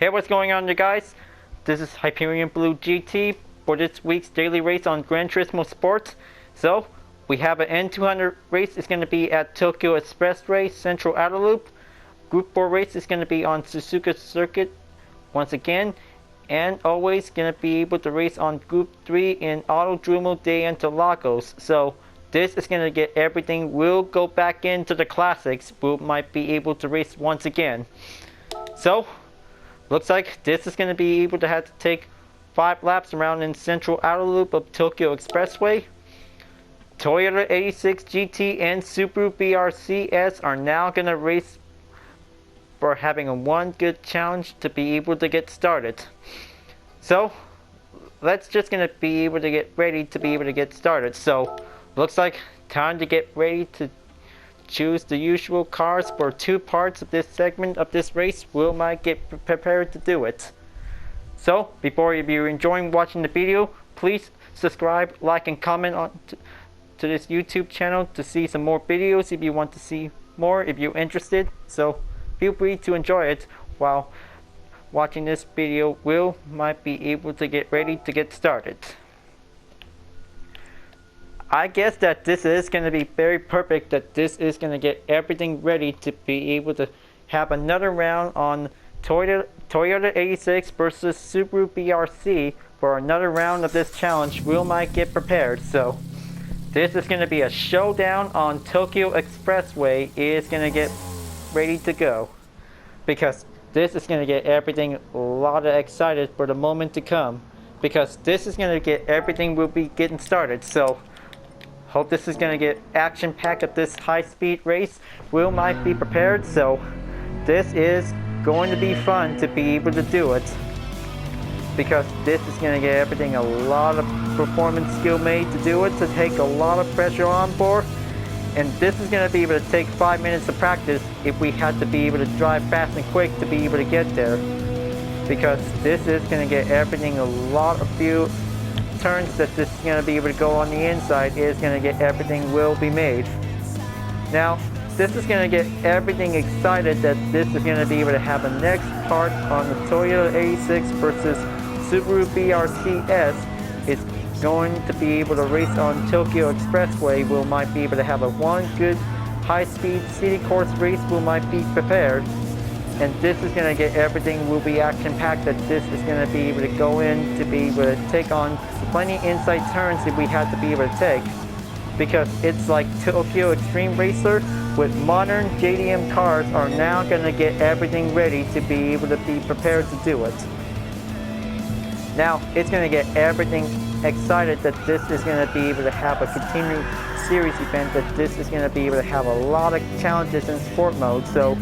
Hey, what's going on, you guys? This is Hyperion-Blue-GT for this week's daily race on Gran Turismo Sports. So, we have an N200 race. It's going to be at Tokyo Expressway, Central Outer Loop. Group 4 race is going to be on Suzuka Circuit once again. And always going to be able to race on Group 3 in Autodromo de Interlagos. So, this is going to get everything. We'll go back into the classics. We might be able to race once again. So, looks like this is going to be able to have to take 5 laps around in Central Outer Loop of Tokyo Expressway. Toyota 86 GT and Subaru BRZ are now going to race for having a one good challenge to be able to get started. So, let's just going to be able to get ready to be able to get started. So, looks like time to get ready to choose the usual cars for 2 parts of this segment of this race. We might get prepared to do it. So, before you're enjoying watching the video, please subscribe, like, and comment on to this YouTube channel to see some more videos if you want to see more, if you're interested. So, feel free to enjoy it while watching this video. We might be able to get ready to get started. I guess that this is going to be very perfect, that this is going to get everything ready to be able to have another round on Toyota 86 versus Subaru BRZ for another round of this challenge. We might get prepared. So this is going to be a showdown on Tokyo Expressway. Is going to get ready to go, because this is going to get everything a lot of excited for the moment to come, because this is going to get everything will be getting started. So hope this is going to get action-packed at this high-speed race. We might be prepared, so this is going to be fun to be able to do it, because this is going to get everything a lot of performance skill made to do it, to take a lot of pressure on board. And this is going to be able to take 5 minutes of practice if we had to be able to drive fast and quick to be able to get there, because this is going to get everything a lot of few turns that this is going to be able to go on the inside. Is going to get everything will be made. Now this is going to get everything excited that this is going to be able to have a next part on the Toyota 86 versus Subaru BRZ. It's going to be able to race on Tokyo Expressway. We might be able to have a one good high-speed city course race. We might be prepared. And this is going to get everything will be action-packed, that this is going to be able to go in to be able to take on plenty inside turns if we had to be able to take. Because it's like Tokyo Extreme Racer with modern JDM cars are now going to get everything ready to be able to be prepared to do it. Now, it's going to get everything excited that this is going to be able to have a continued series event, that this is going to be able to have a lot of challenges in sport mode. So,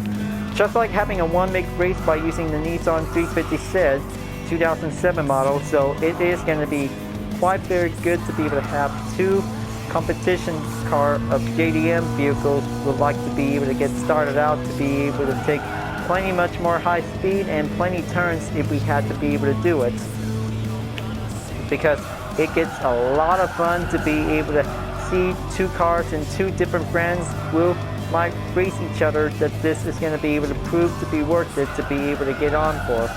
just like having a one-make race by using the Nissan 350 Z 2007 model, so it is going to be quite very good to be able to have 2 competition car of JDM vehicles would like to be able to get started out, to be able to take plenty much more high speed and plenty turns if we had to be able to do it, because it gets a lot of fun to be able to see 2 cars in 2 different brands will might race each other, that this is going to be able to prove to be worth it to be able to get on for,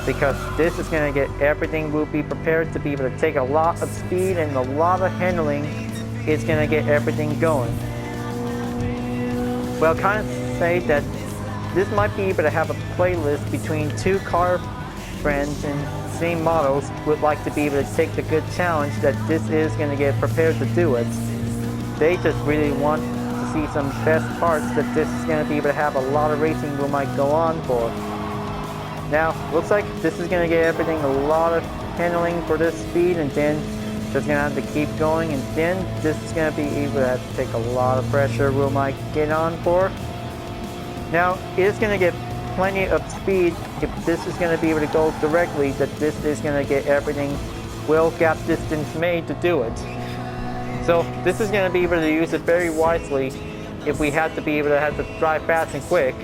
because this is going to get everything will be prepared to be able to take a lot of speed and a lot of handling. Is going to get everything going. Well, kind of say that this might be able to have a playlist between 2 car brands and same models would like to be able to take the good challenge, that this is going to get prepared to do it. They just really want see some best parts, that this is going to be able to have a lot of racing we might go on for. Now, looks like this is going to get everything a lot of handling for this speed, and then just going to have to keep going, and then this is going to be able to have to take a lot of pressure we might get on for. Now, it's going to get plenty of speed if this is going to be able to go directly, that this is going to get everything well gap distance made to do it. So this is going to be able to use it very wisely if we had to be able to have to drive fast and quick.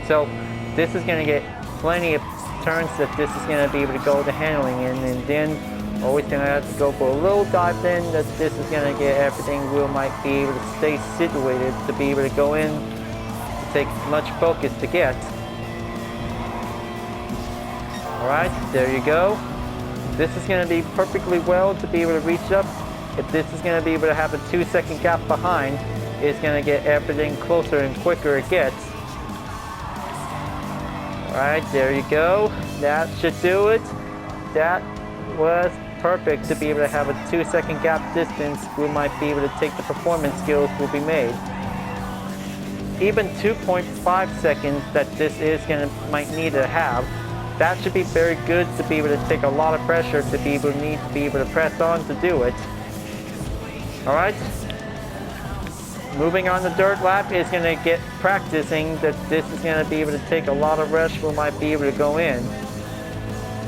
So this is going to get plenty of turns that this is going to be able to go to handling in, and then always going to have to go for a little dive in, that this is going to get everything we might be able to stay situated to be able to go in to take much focus to get. Alright, there you go. This is going to be perfectly well to be able to reach up. If this is going to be able to have a 2-second gap behind, it's going to get everything closer and quicker it gets. Alright, there you go. That should do it. That was perfect to be able to have a 2-second gap distance. We might be able to take the performance skills will be made. Even 2.5 seconds that this is might need to have. That should be very good to be able to take a lot of pressure to be able to press on to do it. Alright. Moving on the dirt lap is going to get practicing that this is going to be able to take a lot of rush. We might be able to go in.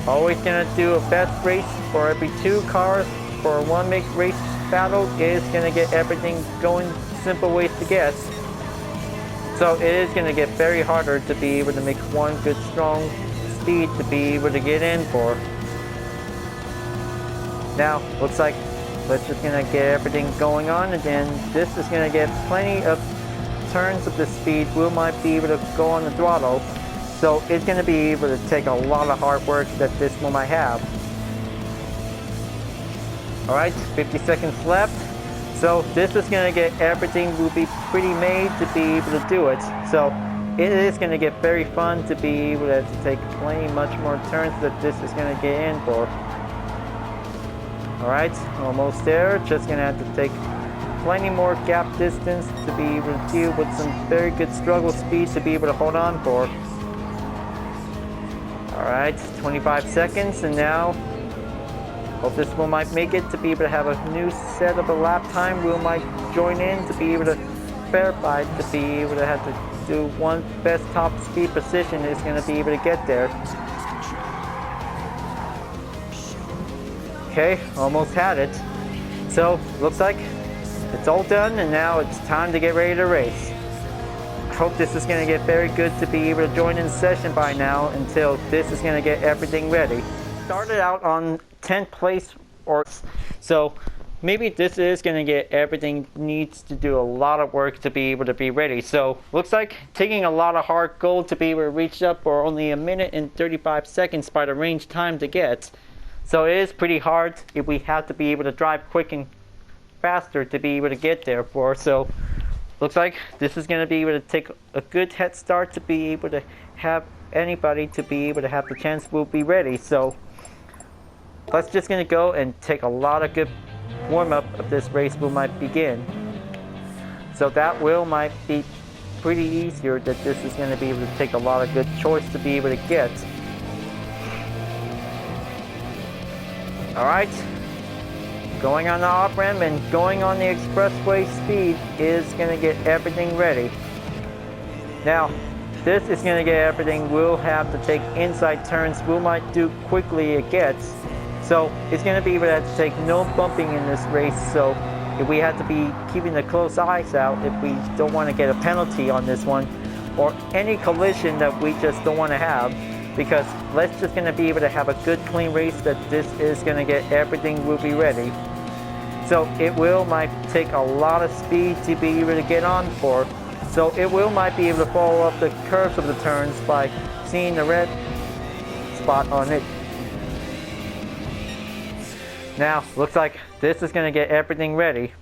Always going to do a best race for every 2 cars for one make race battle is going to get everything going simple ways to get. So it is going to get very harder to be able to make one good strong speed to be able to get in for. Now looks like let's just gonna get everything going on, and then this is gonna get plenty of turns of the speed. We might be able to go on the throttle, so it's gonna be able to take a lot of hard work that this one might have. All right, 50 seconds left. So this is gonna get everything will be pretty made to be able to do it. So it is gonna get very fun to be able to take plenty much more turns that this is gonna get in for. Alright, almost there. Just gonna have to take plenty more gap distance to be able to deal with some very good struggle speed to be able to hold on for. Alright, 25 seconds, and now hope this one might make it to be able to have a new set of a lap time. We might join in to be able to verify to be able to have to do one best top speed position is going to be able to get there. Okay, almost had it. So looks like it's all done, and now it's time to get ready to race. I hope this is going to get very good to be able to join in session by now until this is going to get everything ready. Started out on 10th place, or so maybe this is going to get everything needs to do a lot of work to be able to be ready. So looks like taking a lot of hard gold to be able to reach up for only 1 minute and 35 seconds by the range time to get. So it is pretty hard if we have to be able to drive quick and faster to be able to get there for. So looks like this is going to be able to take a good head start to be able to have anybody to be able to have the chance will be ready. So let's just going to go and take a lot of good warm-up of this race will might begin. So that might be pretty easier that this is going to be able to take a lot of good choice to be able to get. Alright, going on the off-ramp and going on the expressway speed is going to get everything ready. Now, this is going to get everything. We'll have to take inside turns. We might do quickly it gets. So it's going to be able to have to take no bumping in this race. So if we have to be keeping the close eyes out, if we don't want to get a penalty on this one, or any collision that we just don't want to have, because let's just going to be able to have a good clean race that this is going to get everything will be ready. So it might take a lot of speed to be able to get on for. So it might be able to follow up the curves of the turns by seeing the red spot on it. Now, looks like this is going to get everything ready.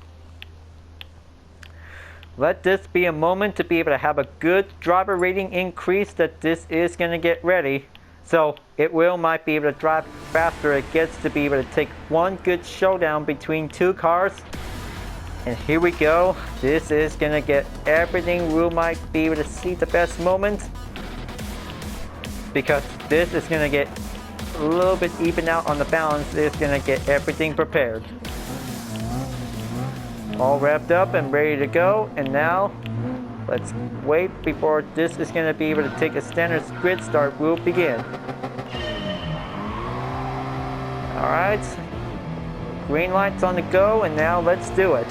Let this be a moment to be able to have a good driver rating increase that this is going to get ready. So it might be able to drive faster. It gets to be able to take one good showdown between 2 cars. And here we go. This is going to get everything. We might be able to see the best moment, because this is going to get a little bit even out on the balance. It's going to get everything prepared. All wrapped up and ready to go, and now let's wait before this is going to be able to take a standard grid start. We'll begin. Alright, green light's on the go, and now let's do it.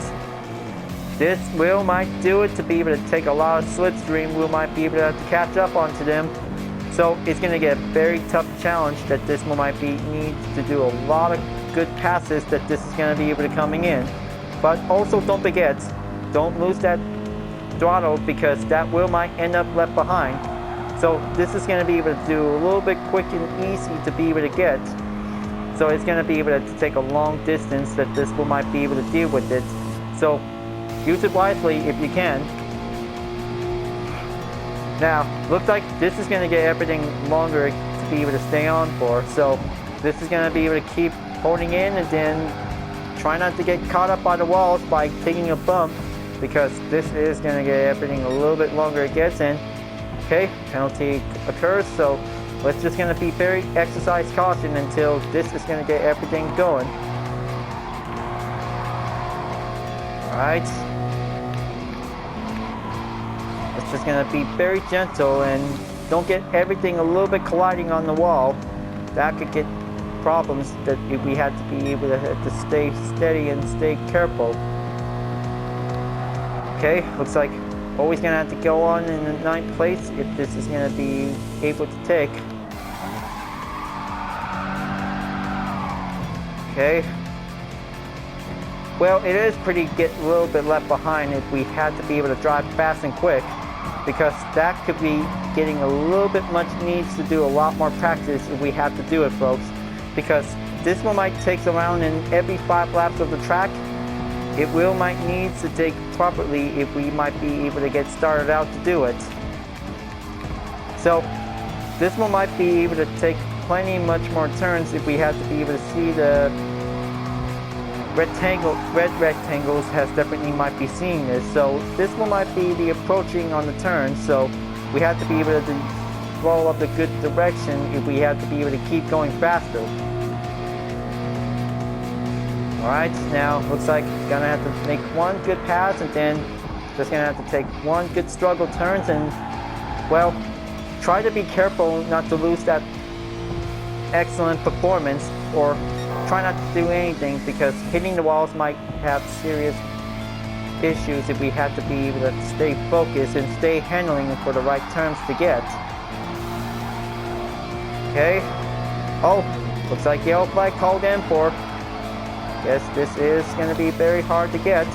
This might do it to be able to take a lot of slipstream. We might be able to have to catch up onto them. So it's going to get a very tough challenge that this one might needs to do a lot of good passes that this is going to be able to coming in. But also don't forget, don't lose that throttle, because that might end up left behind. So this is going to be able to do a little bit quick and easy to be able to get. So it's going to be able to take a long distance that this will might be able to deal with it. So use it wisely if you can. Now, looks like this is going to get everything longer to be able to stay on for. So this is going to be able to keep holding in and then try not to get caught up by the walls by taking a bump, because this is going to get everything a little bit longer it gets in. Okay, penalty occurs, so let's just going to be very exercise caution until this is going to get everything going. Alright. It's just going to be very gentle and don't get everything a little bit colliding on the wall. That could get problems that we had to be able to stay steady and stay careful. Okay, looks like always going to have to go on in the 9th place if this is going to be able to take. Okay. Well, it is pretty get a little bit left behind if we had to be able to drive fast and quick, because that could be getting a little bit much, needs to do a lot more practice if we have to do it, folks, because this one might take around in every 5 laps of the track. It will might need to take properly if we might be able to get started out to do it. So this one might be able to take plenty much more turns if we had to be able to see the red rectangles has definitely might be seeing this. So this one might be the approaching on the turn, so we have to be able to roll up the good direction if we have to be able to keep going faster. Alright, now looks like gonna have to make one good pass and then just gonna have to take one good struggle turns and, well, try to be careful not to lose that excellent performance, or try not to do anything, because hitting the walls might have serious issues if we have to be able to stay focused and stay handling for the right turns to get. Okay. Oh, looks like yellow flag called in for. Guess this is going to be very hard to get.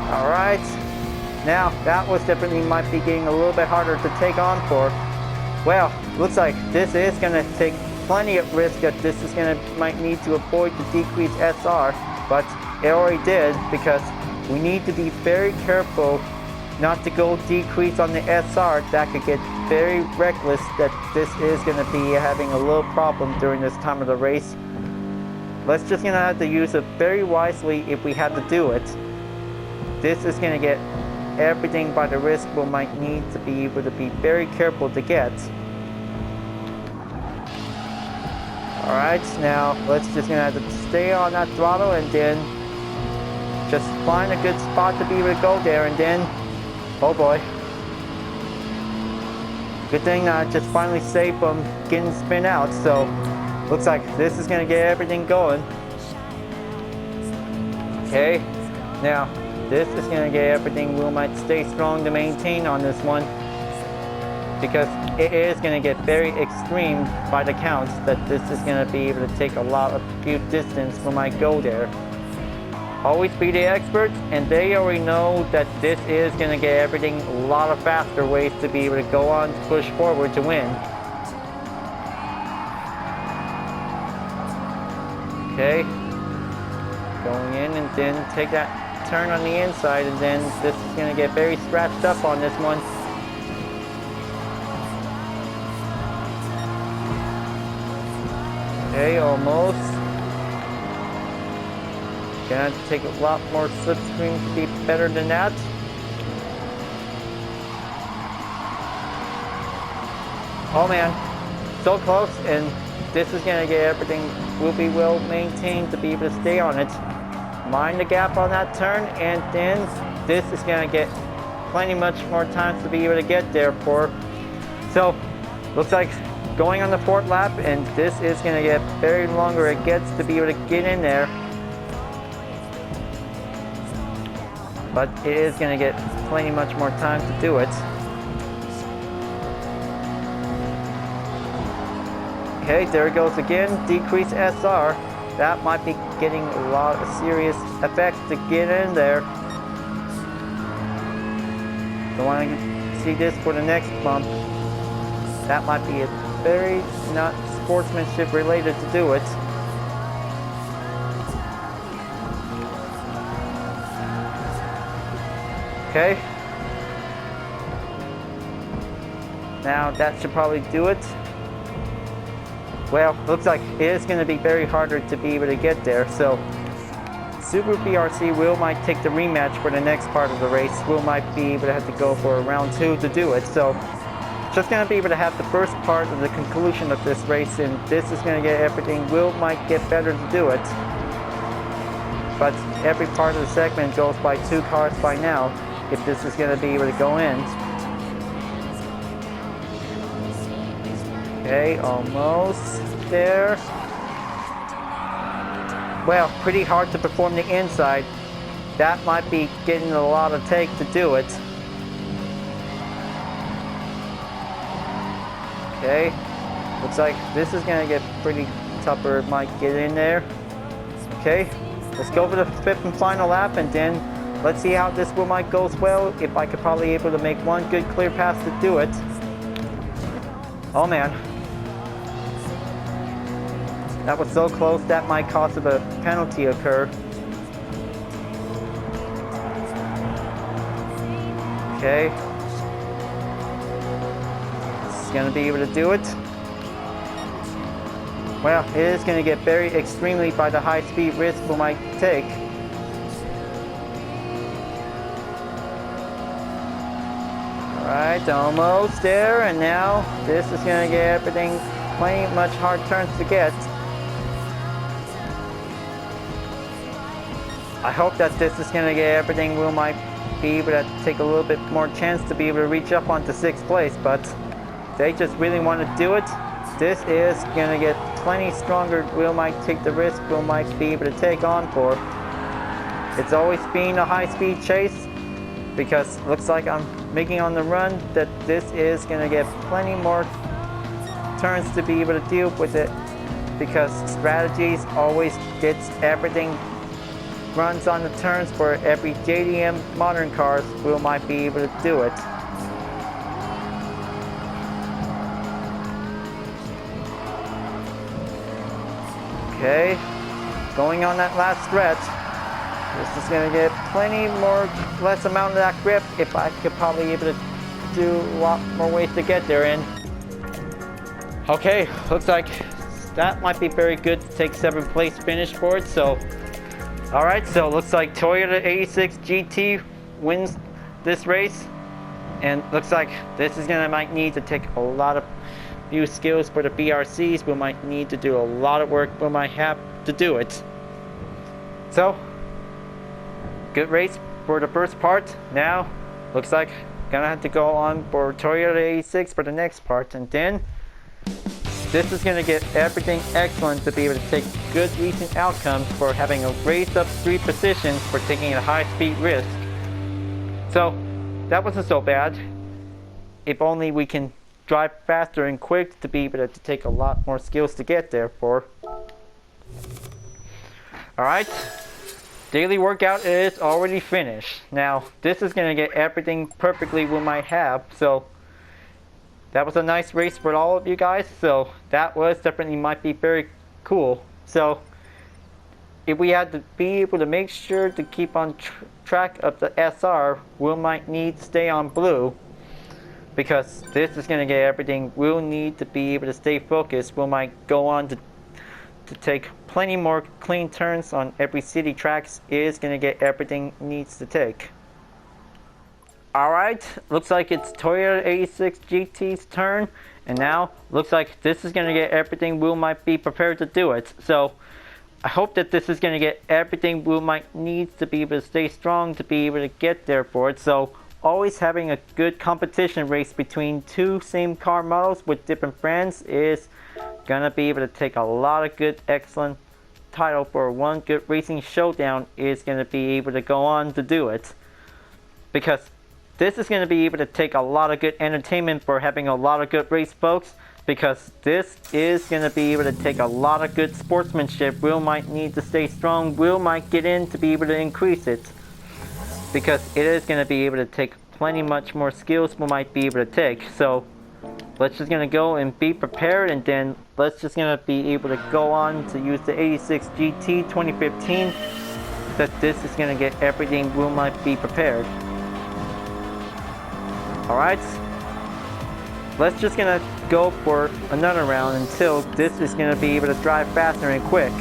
Alright. Now, that was definitely might be getting a little bit harder to take on for. Well, looks like this is going to take plenty of risk that this is going to might need to avoid the decreased SR, but it already did, because we need to be very careful not to go decrease on the SR. That could get very reckless, that this is going to be having a little problem during this time of the race. Let's just going to have to use it very wisely if we have to do it. This is going to get everything by the risk we might need to be able to be very careful to get. Alright, now let's just going to have to stay on that throttle and then just find a good spot to be able to go there, and then, oh boy. Good thing I just finally saved from getting spin out, so looks like this is going to get everything going. Okay, now this is going to get everything we might stay strong to maintain on this one, because it is going to get very extreme by the counts that this is going to be able to take a lot of few distance when I go there. Always be the experts, and they already know that this is going to get everything a lot of faster ways to be able to go on to push forward to win. Okay, going in and then take that turn on the inside, and then this is going to get very scratched up on this one. Okay, almost. Gonna have to take a lot more slipstream to be better than that. Oh man, so close, and this is gonna get everything will be well maintained to be able to stay on it. Mind the gap on that turn, and then this is gonna get plenty much more time to be able to get there for. So, looks like going on the 4th lap, and this is gonna get very longer it gets to be able to get in there. But it is going to get plenty much more time to do it. Okay, there it goes again. Decrease SR. That might be getting a lot of serious effects to get in there. Don't want to see this for the next bump. That might be a very not sportsmanship related to do it. Okay. Now that should probably do it. Well, looks like it is going to be very harder to be able to get there. So Subaru BRZ will might take the rematch for the next part of the race. Will might be able to have to go for a round 2 to do it. So just going to be able to have the first part of the conclusion of this race, and this is going to get everything. Will might get better to do it. But every part of the segment goes by 2 cars by now if this is going to be able to go in. Okay, almost there. Well, pretty hard to perform the inside. That might be getting a lot of take to do it. Okay, looks like this is gonna get pretty tougher. It might get in there. Okay, let's go for the 5th and final lap, and then let's see how this might goes well. If I could probably able to make one good clear pass to do it. Oh man. That was so close, that might cause a penalty occur. Okay. This is gonna be able to do it. Well, it is gonna get very extremely by the high speed risk we might take. Alright, almost there, and now this is gonna get everything plenty much hard turns to get. I hope that this is going to get everything. We might be able to take a little bit more chance to be able to reach up onto 6th place, but they just really want to do it. This is going to get plenty stronger. We might take the risk. We might be able to take on for. It's always been a high-speed chase, because it looks like I'm making on the run that this is going to get plenty more turns to be able to deal with it, because strategies always gets everything. Runs on the turns for every JDM modern cars, we might be able to do it. Okay, going on that last stretch. This is going to get plenty more, less amount of that grip. If I could probably able to do a lot more ways to get there in. Okay, looks like that might be very good to take 7th place finish for it. So. Alright, so looks like Toyota 86 GT wins this race, and looks like this is gonna might need to take a lot of new skills for the BRZs. We might need to do a lot of work. We might have to do it. So, good race for the first part. Now, looks like gonna have to go on for Toyota 86 for the next part, and then this is going to get everything excellent to be able to take good recent outcomes for having a race up 3 positions for taking a high speed risk. So that wasn't so bad. If only we can drive faster and quick to be able to take a lot more skills to get there for. Alright, daily workout is already finished. Now this is going to get everything perfectly we might have. So that was a nice race for all of you guys, so that was definitely might be very cool. So if we had to be able to make sure to keep on track of the SR, we might need to stay on blue, because this is going to get everything. We'll need to be able to stay focused. We might go on to take plenty more clean turns on every city tracks. Is going to get everything needs to take. Alright, looks like it's Toyota 86 GT's turn, and now looks like this is going to get everything. We might be prepared to do it. So I hope that this is going to get everything. We might need to be able to stay strong to be able to get there for it. So always having a good competition race between 2 same car models with different brands is going to be able to take a lot of good excellent title for one good racing showdown. Is going to be able to go on to do it, because this is going to be able to take a lot of good entertainment for having a lot of good race folks, because this is going to be able to take a lot of good sportsmanship. We might need to stay strong. We might get in to be able to increase it, because it is going to be able to take plenty much more skills we might be able to take. So let's just gonna go and be prepared, and then let's just gonna be able to go on to use the 86 GT 2015. That this is gonna get everything we might be prepared. Alright, let's just gonna go for another round until this is gonna be able to drive faster and quick,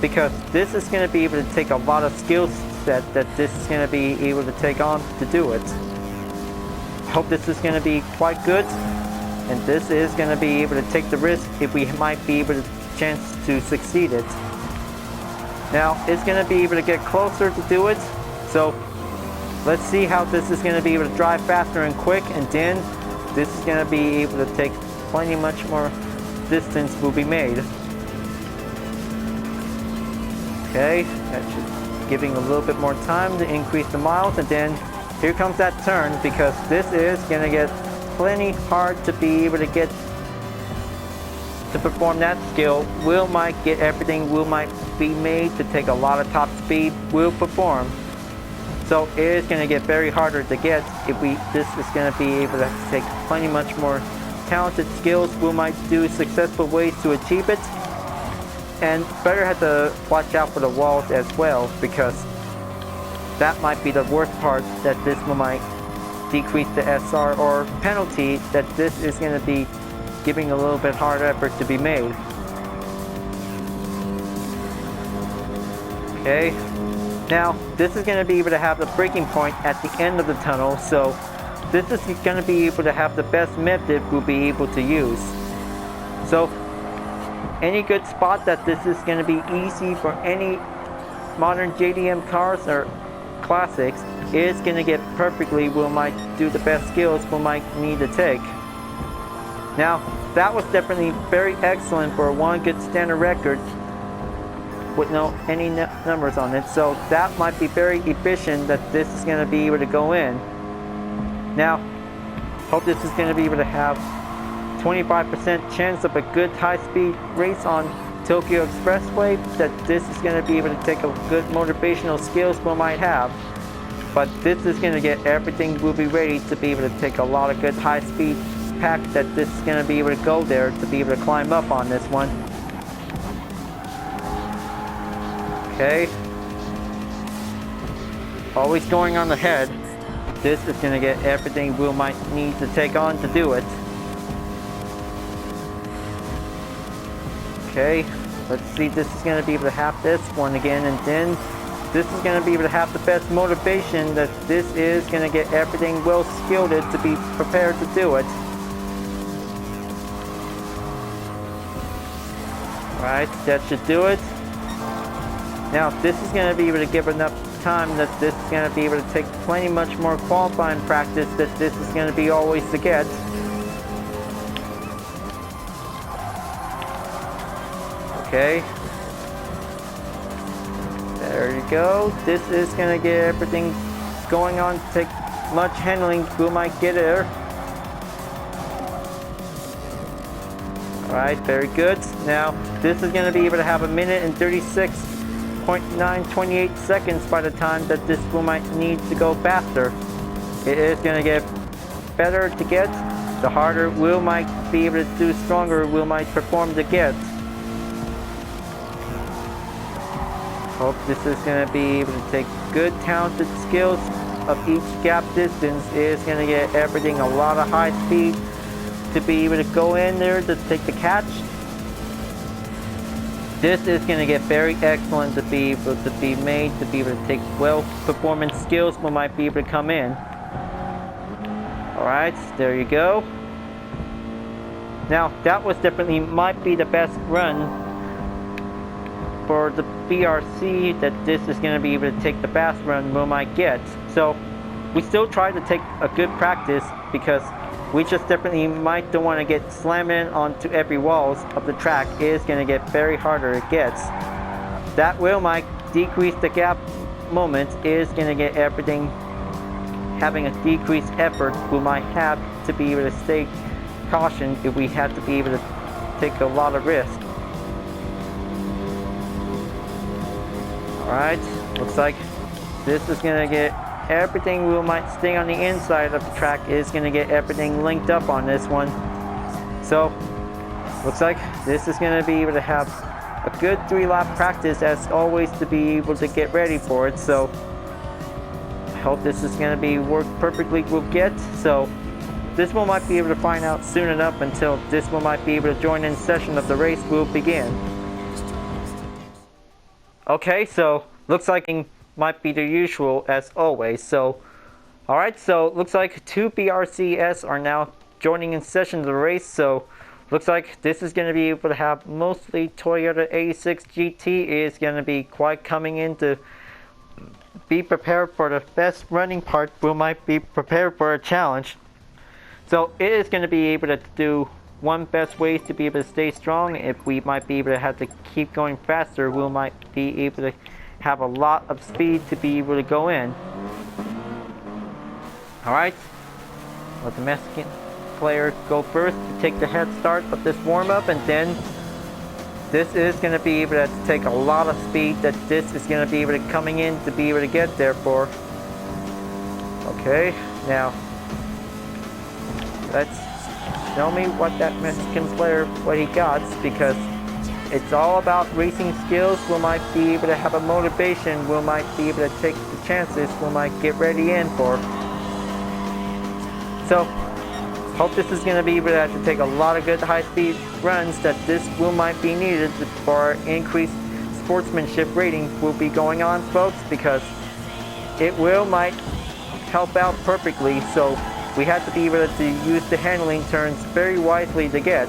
because this is gonna be able to take a lot of skill set that this is gonna be able to take on to do it. Hope this is gonna be quite good, and this is gonna be able to take the risk if we might be able to chance to succeed it. Now it's gonna be able to get closer to do it, so let's see how this is gonna be able to drive faster and quick, and then this is gonna be able to take plenty much more distance will be made. Okay, that's just giving a little bit more time to increase the miles, and then here comes that turn, because this is gonna get plenty hard to be able to get to perform that skill. Will might get everything will might be made to take a lot of top speed will perform. So it is going to get very harder to get if this is going to be able to take plenty much more talented skills. We might do successful ways to achieve it, and better have to watch out for the walls as well, because that might be the worst part, that this might decrease the SR or penalty that this is going to be giving a little bit hard effort to be made. Okay. Now, this is going to be able to have the breaking point at the end of the tunnel, so this is going to be able to have the best method we'll be able to use. So, any good spot that this is going to be easy for any modern JDM cars or classics is going to get perfectly, we might do the best skills we might need to take. Now, that was definitely very excellent for one good standard record with no any numbers on it, so that might be very efficient that this is going to be able to go in. Now, hope this is going to be able to have 25% chance of a good high-speed race on Tokyo Expressway, that this is going to be able to take a good motivational skills we might have, but this is going to get everything will be ready to be able to take a lot of good high-speed pack, that this is going to be able to go there to be able to climb up on this one. Okay, always going on the head. This is going to get everything we might need to take on to do it. Okay, let's see, this is going to be able to have this one again, and then this is going to be able to have the best motivation, that this is going to get everything well skilled to be prepared to do it. Alright, that should do it. Now, this is going to be able to give enough time that this is going to be able to take plenty much more qualifying practice, that this is going to be always to get. Okay. There you go. This is going to get everything going on, take much handling, we might get there. Alright, very good. Now, this is going to be able to have 1 minute and 36.928 seconds by the time that this will might need to go faster. It is going to get better to get. The harder will might be able to do, stronger will might perform to get. Hope this is going to be able to take good talented skills of each gap distance. It is going to get everything a lot of high speed to be able to go in there to take the catch. This is going to get very excellent to be able to be made, to be able to take well performance skills we might be able to come in. Alright, there you go. Now, that was definitely might be the best run for the BRZ, that this is going to be able to take the fast run we might get. So, we still try to take a good practice, because we just definitely might don't want to get slammed in onto every walls of the track. It is going to get very harder it gets. That will might decrease the gap moments. It is going to get everything having a decreased effort. We might have to be able to stay cautioned if we have to be able to take a lot of risk. Alright, looks like this is going to get everything will might stay on the inside of the track is going to get everything linked up on this one. So looks like this is going to be able to have a good 3-lap practice as always to be able to get ready for it. So I hope this is going to be work perfectly will get. So this one might be able to find out soon enough until this one might be able to join in session of the race will begin. Okay, so looks like it might be the usual as always. So alright, so looks like 2 BRZs are now joining in session of the race. So looks like this is going to be able to have mostly Toyota 86 GT is going to be quite coming in to be prepared for the best running part. We might be prepared for a challenge. So it is going to be able to do one best ways to be able to stay strong. If we might be able to have to keep going faster, we might be able to have a lot of speed to be able to go in. Alright, let the Mexican player go first to take the head start of this warm-up, and then this is going to be able to take a lot of speed that this is going to be able to coming in to be able to get there for. Okay, now let's show me what that Mexican player, what he got, because it's all about racing skills. We might be able to have a motivation. We might be able to take the chances. We might get ready in for. So hope this is going to be able to have to take a lot of good high-speed runs that this will might be needed for our increased sportsmanship rating will be going on, folks, because it will might help out perfectly. So we have to be able to use the handling turns very wisely to get.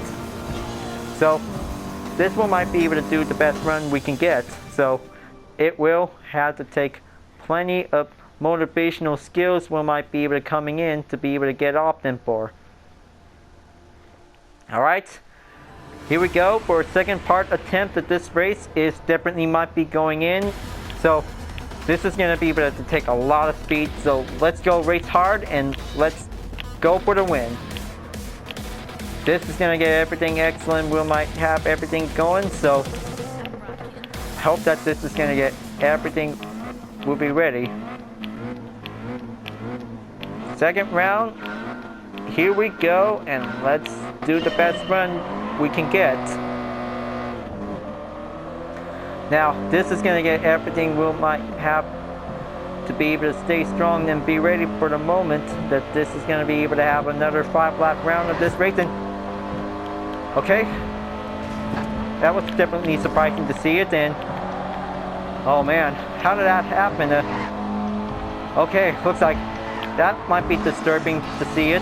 So this one might be able to do the best run we can get. So it will have to take plenty of motivational skills we might be able to coming in to be able to get off them for. Alright, here we go for a second part attempt at this race is definitely might be going in. So this is going to be able to take a lot of speed. So let's go race hard and let's go for the win. This is going to get everything excellent. We might have everything going. So I hope that this is going to get everything will be ready. Second round. Here we go, and let's do the best run we can get. Now this is going to get everything we might have to be able to stay strong and be ready for the moment that this is going to be able to have another 5-lap round of this racing. Okay, that was definitely surprising to see it. And oh man, how did that happen? Okay, looks like that might be disturbing to see it.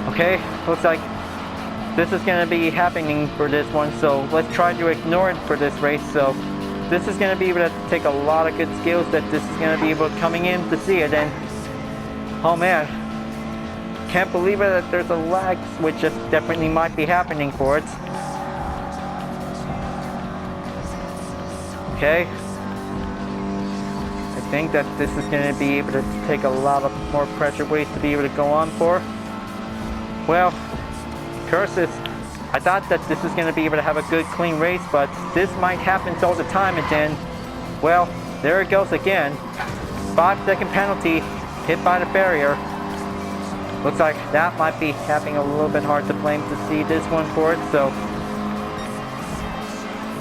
Okay, looks like this is going to be happening for this one, so let's try to ignore it for this race. So this is going to be able to take a lot of good skills that this is going to be able to coming in to see it. And oh man, can't believe it that there's a lag which just definitely might be happening for it. Okay, I think that this is going to be able to take a lot of more pressure ways to be able to go on for. Well, curses. I thought that this is going to be able to have a good clean race, but this might happen all the time, and then, well, there it goes again. 5-second penalty, hit by the barrier. Looks like that might be having a little bit hard to blame to see this one for it, so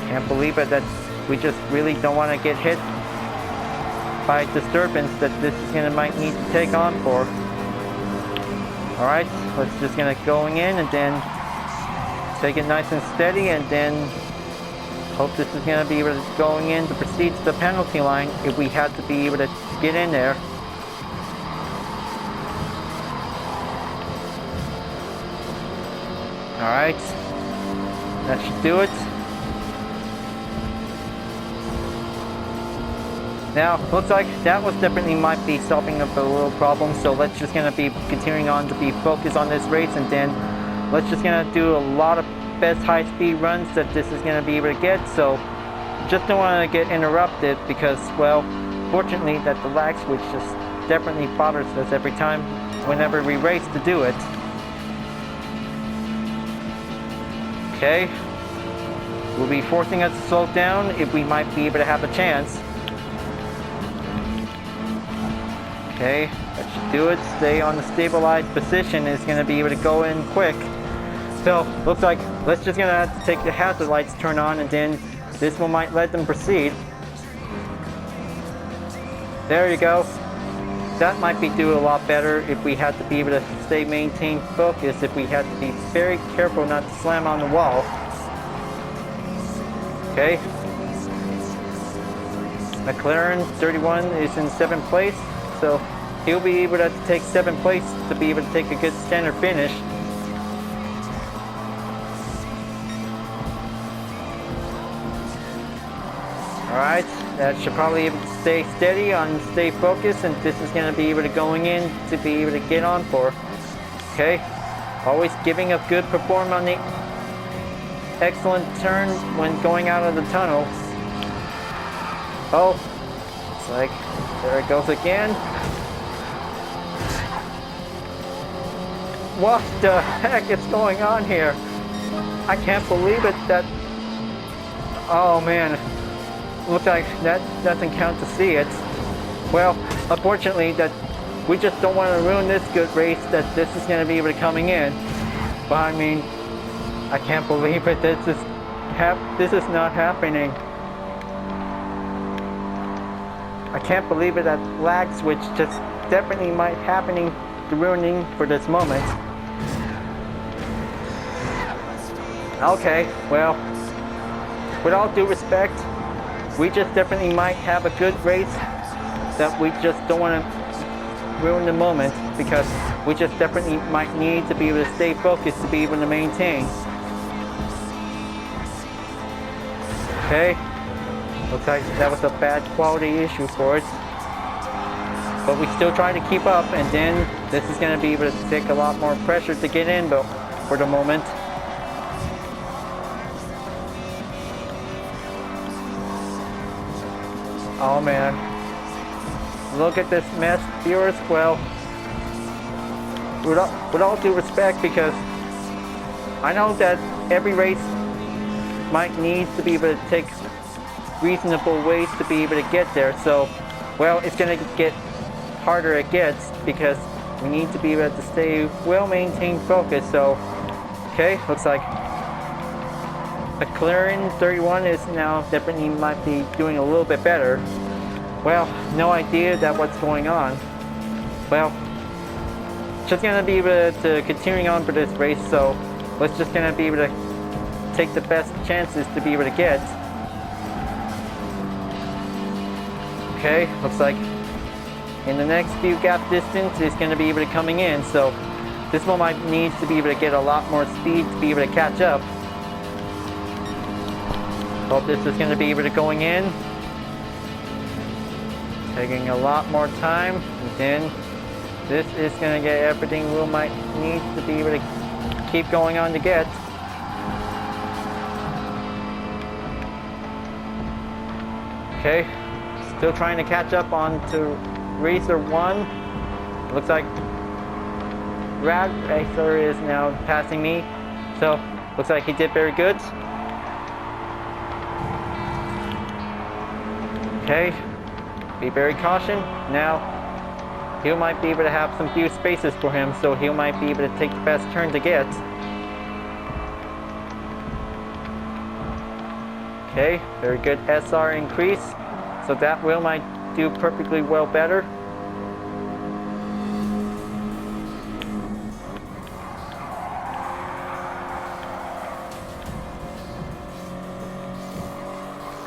can't believe it that we just really don't want to get hit by disturbance that this is going to might need to take on for. Alright, let's just gonna going in and then take it nice and steady, and then hope this is gonna be able to going in to proceed to the penalty line if we had to be able to get in there. Alright, that should do it. Now, looks like that was definitely might be solving up a little problem, so let's just gonna be continuing on to be focused on this race, and then let's just gonna do a lot of best high-speed runs that this is gonna be able to get. So just don't want to get interrupted because, well, fortunately that the lag switch just definitely bothers us every time whenever we race to do it. Okay, will be forcing us to slow down if we might be able to have a chance. Okay, that should do it. Stay on the stabilized position is going to be able to go in quick. So, looks like let's just going to have to take the hazard lights turn on, and then this one might let them proceed. There you go. That might be do a lot better if we had to be able to maintain focus, if we had to be very careful not to slam on the wall. Okay. McLaren 31 is in 7th place, so he'll be able to take 7th place to be able to take a good standard finish. Alright, that should probably stay steady on stay focused, and this is going to be able to going in to be able to get on for. Okay, always giving a good performance on the excellent turn when going out of the tunnel. Oh, it's like, there it goes again. What the heck is going on here? I can't believe it that, oh man. Looks like that doesn't count to see it. Well, unfortunately, that we just don't want to ruin this good race that this is going to be able to coming in. But I mean, I can't believe it. This is not happening. I can't believe it. That lag switch just definitely might happening to ruining for this moment. Okay, well, with all due respect, we just definitely might have a good race that we just don't want to ruin the moment, because we just definitely might need to be able to stay focused to be able to maintain. Okay, looks like that was a bad quality issue for us, but we still try to keep up, and then this is going to be able to take a lot more pressure to get in, but for the moment. Oh man, look at this mess, viewers. Well, with all due respect, because I know that every race might need to be able to take reasonable ways to be able to get there. So, well, it's going to get harder it gets, because we need to be able to stay well-maintained focus. So, okay, looks like McLaren 31 is now definitely might be doing a little bit better. Well, no idea that what's going on. Well, just gonna be able to continuing on for this race, so let's just gonna be able to take the best chances to be able to get. Okay, looks like in the next few gap distance is gonna be able to coming in, so this one might need to be able to get a lot more speed to be able to catch up. Hope this is going to be able to going in. Taking a lot more time. And then this is going to get everything we might need to be able to keep going on to get. Okay, still trying to catch up on to Racer 1. Looks like Rad Racer is now passing me. So, looks like he did very good. Okay, be very cautious. Now, he might be able to have some few spaces for him, so he might be able to take the best turn to get. Okay, very good SR increase, so that will might do perfectly well better.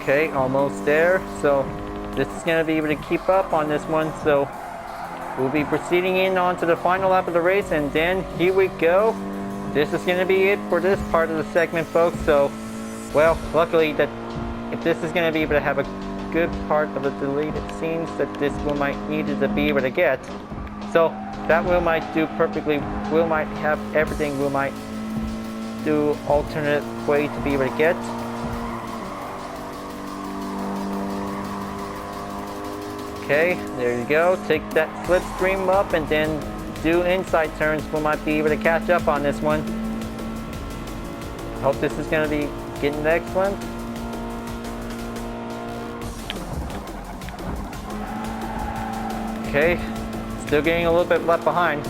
Okay, almost there. So this is going to be able to keep up on this one. So we'll be proceeding in on to the final lap of the race, and then here we go. This is going to be it for this part of the segment, folks. So, well, luckily that if this is going to be able to have a good part of the deleted scenes that this will might needed to be able to get. So that will might do perfectly. We might have everything we might do alternate way to be able to get. Okay, there you go. Take that slipstream up and then do inside turns. We might be able to catch up on this one. Hope this is going to be getting excellent. Okay, still getting a little bit left behind.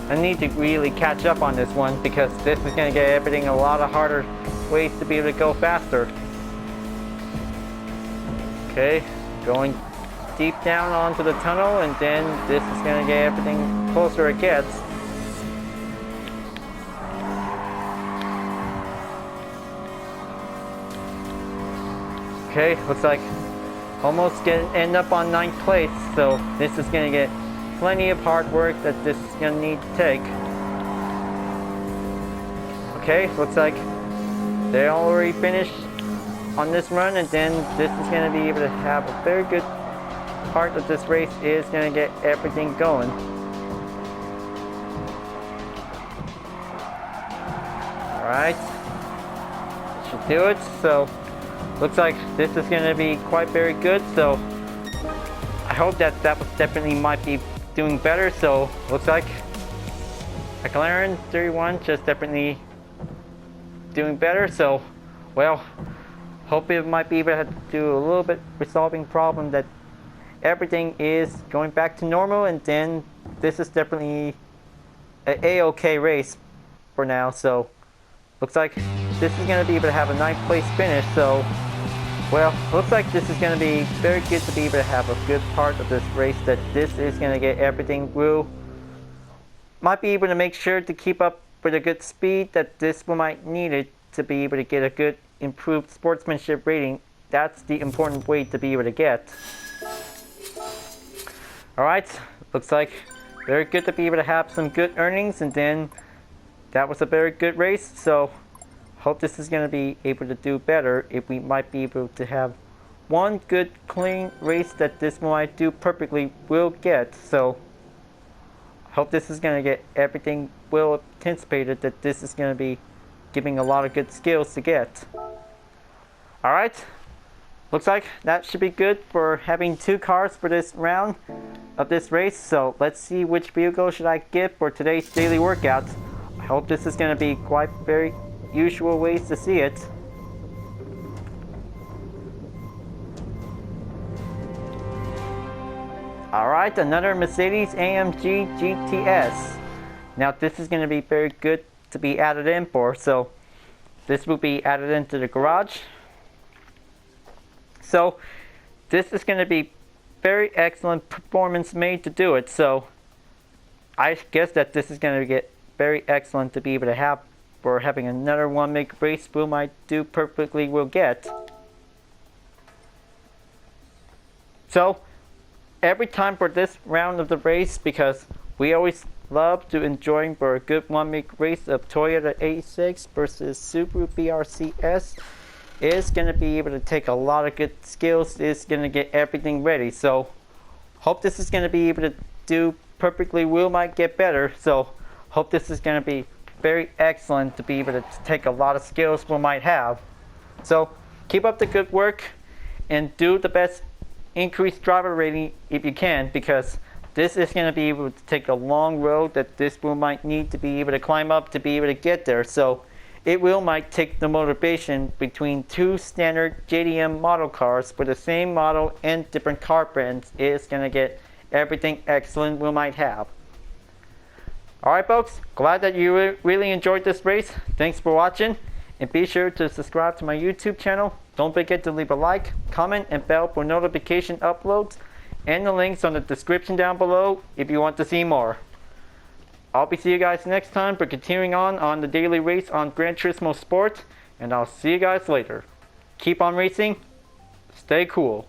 I need to really catch up on this one because this is going to get everything a lot of harder ways to be able to go faster. Okay, going deep down onto the tunnel, and then this is going to get everything closer it gets. Okay, looks like almost end up on 9th place, so this is going to get plenty of hard work that this is going to need to take. Okay, looks like they already finished on this run, and then this is going to be able to have a very good part of this race is going to get everything going. Alright, should do it. So looks like this is going to be quite very good, so I hope that definitely might be doing better. So looks like McLaren 31 just definitely doing better. So well, hope it might be able to do a little bit resolving problem that everything is going back to normal, and then this is definitely an A-okay race for now. So looks like this is going to be able to have a 9th place finish. So well, looks like this is going to be very good to be able to have a good part of this race, that this is going to get everything through. Might be able to make sure to keep up with a good speed that this one might need it to be able to get a good improved sportsmanship rating. That's the important way to be able to get. Alright, looks like very good to be able to have some good earnings, and then that was a very good race. So hope this is going to be able to do better if we might be able to have one good clean race that this might do perfectly will get. So hope this is going to get everything well anticipated, that this is going to be giving a lot of good skills to get. Alright, looks like that should be good for having 2 cars for this round of this race. So let's see which vehicle should I get for today's daily workout. I hope this is going to be quite very usual ways to see it. Alright, another Mercedes AMG GTS. Now this is going to be very good to be added in for, so this will be added into the garage. So this is going to be very excellent performance made to do it, so I guess that this is going to get very excellent to be able to have for having another one make race will might do perfectly will get. So every time for this round of the race, because we always love to enjoy for a good one make race of Toyota 86 versus Subaru BRZ, is going to be able to take a lot of good skills, is going to get everything ready. So hope this is going to be able to do perfectly will might get better. So hope this is going to be very excellent to be able to take a lot of skills we might have. So keep up the good work and do the best increased driver rating if you can, because this is going to be able to take a long road that this will might need to be able to climb up to be able to get there. So it will might take the motivation between 2 standard JDM model cars for the same model and different car brands is going to get everything excellent we might have. Alright folks, glad that you really enjoyed this race. Thanks for watching, and be sure to subscribe to my YouTube channel. Don't forget to leave a like, comment, and bell for notification uploads, and the links on the description down below if you want to see more. I'll be seeing you guys next time for continuing on the daily race on Gran Turismo Sport, and I'll see you guys later. Keep on racing, stay cool.